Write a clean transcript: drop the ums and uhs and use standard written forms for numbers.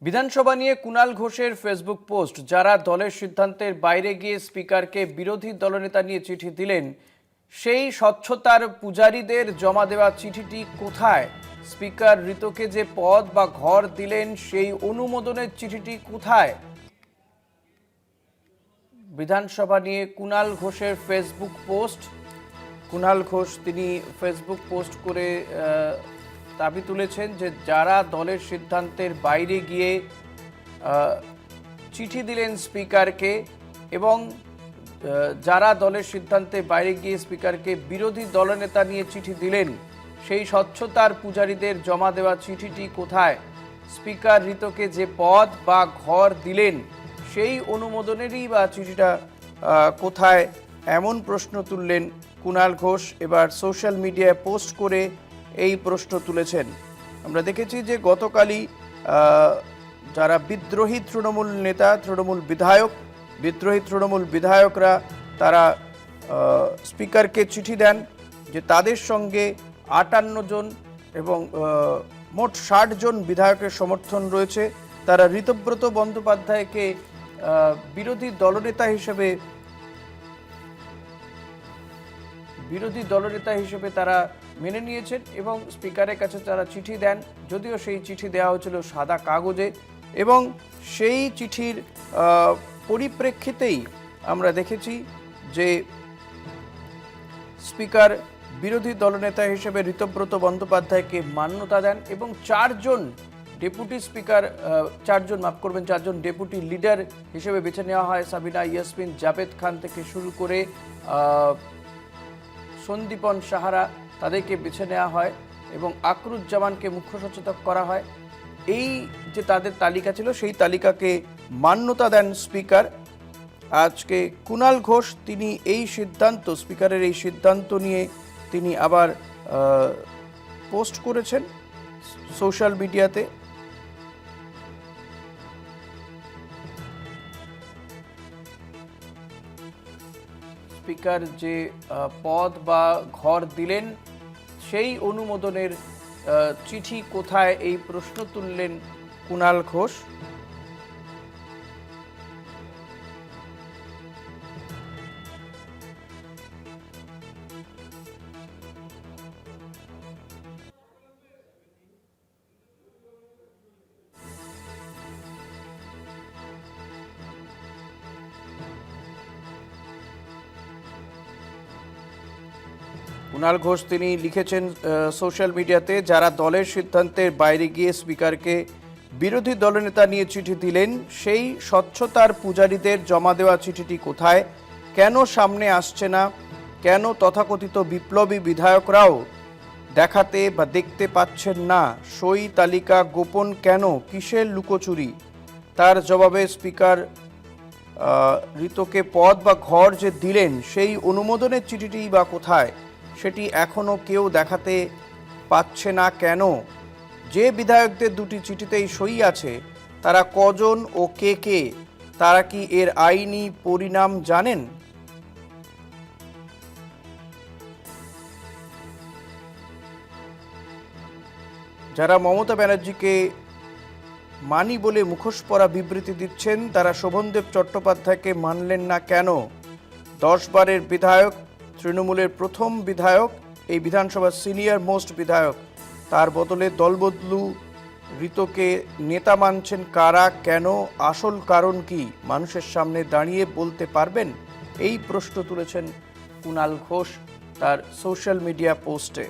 বিধানসভা নিয়ে কুণাল ঘোষের ফেসবুক পোস্ট। যারা দলের সিদ্ধান্তের বাইরে গিয়ে স্পিকারকে বিরোধী দলনেতা নিয়ে চিঠি দিলেন, সেই স্বচ্ছতার পূজারীদের জমা দেওয়া চিঠিটি কোথায়? স্পিকার ঋতকে যে পদ বা ঘর দিলেন, সেই অনুমোদনের চিঠিটি কোথায়? বিধানসভা নিয়ে কুণাল ঘোষের ফেসবুক পোস্ট। কুণাল ঘোষ তিনি ফেসবুক পোস্ট করে দাবি তুলেছেন যে যারা দলের সিদ্ধান্তের বাইরে গিয়ে চিঠি দিলেন স্পিকারকে এবং যারা দলের সিদ্ধান্তের বাইরে গিয়ে স্পিকারকে বিরোধী দলনেতা নিয়ে চিঠি দিলেন, সেই স্বচ্ছতার পূজারীদের জমা দেওয়া চিঠিটি কোথায়? স্পিকার ঋতকে যে পদ বা ঘর দিলেন, সেই অনুমোদনেরই বা চিঠিটা কোথায়? এমন প্রশ্ন তুললেন কুণাল ঘোষ। এবার সোশ্যাল মিডিয়ায় পোস্ট করে এই প্রশ্ন তুলেছেন। আমরা দেখেছি যে গতকালই যারা বিদ্রোহী তৃণমূল নেতা, বিদ্রোহী তৃণমূল বিধায়করা তারা স্পিকারকে চিঠি দেন যে তাদের সঙ্গে 58 জন এবং মোট 60 জন বিধায়কের সমর্থন রয়েছে। তারা ঋতব্রত বন্দ্যোপাধ্যায়কে বিরোধী দলনেতা হিসেবে তারা মেনে নিয়েছেন এবং স্পিকারের কাছে তারা চিঠি দেন। যদিও সেই চিঠি দেওয়া হয়েছিল সাদা কাগজে, এবং সেই চিঠির পরিপ্রেক্ষিতেই আমরা দেখেছি যে স্পিকার বিরোধী দলনেতা হিসেবে ঋতব্রত বন্দ্যোপাধ্যায়কে মান্যতা দেন এবং চারজন ডেপুটি লিডার হিসেবে বেছে নেওয়া হয়। সাবিনা ইয়াসমিন, জাভেদ খান থেকে শুরু করে সন্দীপন সাহারা, তাদেরকে বেছে নেওয়া হয় এবং আকরুজ্জামানকে মুখ্য সচেতক করা হয়। এই যে তাদের তালিকা ছিল, সেই তালিকাকে মান্যতা দেন স্পিকার। আজকে কুণাল ঘোষ তিনি স্পিকারের এই সিদ্ধান্ত নিয়ে তিনি আবার পোস্ট করেছেন সোশ্যাল মিডিয়াতে। স্পিকার যে পদ বা ঘর দিলেন, সেই অনুমোদনের চিঠি কোথায়, এই প্রশ্ন তুললেন কুণাল ঘোষ। কুণাল ঘোষ তিনি লিখেছেন সোশ্যাল মিডিয়াতে, যারা দলের সিদ্ধান্তের বাইরে গিয়ে স্পিকারকে বিরোধী দলনেতা নিয়ে চিঠি দিলেন, সেই স্বচ্ছতার পূজারীদের জমা দেওয়া চিঠিটি কোথায়? কেন সামনে আসছে না? কেন তথাকথিত বিপ্লবী বিধায়করাও দেখাতে বা দেখতে পাচ্ছেন না? সই তালিকা গোপন কেন? কিসের লুকোচুরি? তার জবাবে স্পিকার ঋতকে পদ বা ঘর যে দিলেন, সেই অনুমোদনের চিঠিটি বা কোথায়? সেটি এখনও কেউ দেখাতে পাচ্ছে না কেন? যে বিধায়কদের দুটি চিঠিতেই সই আছে, তারা কজন ও কে? তারা কি এর আইনি পরিণাম জানেন? যারা মমতা ব্যানার্জিকে মানি বলে মুখোশ পরা বিবৃতি দিচ্ছেন, তারা শোভনদেব চট্টোপাধ্যায়কে মানলেন না কেন? 10 বারের বিধায়ক, তৃণমূলের প্রথম বিধায়ক, এই বিধানসভার সিনিয়র মোস্ট বিধায়ক, তার বদলে দলবদলু ঋতকে নেতা মানছেন কারা? কেন? আসল কারণ কি? মানুষের সামনে দাঁড়িয়ে বলতে পারবেন? এই প্রশ্ন তুলেছেন কুণাল ঘোষ তার সোশ্যাল মিডিয়া পোস্টে।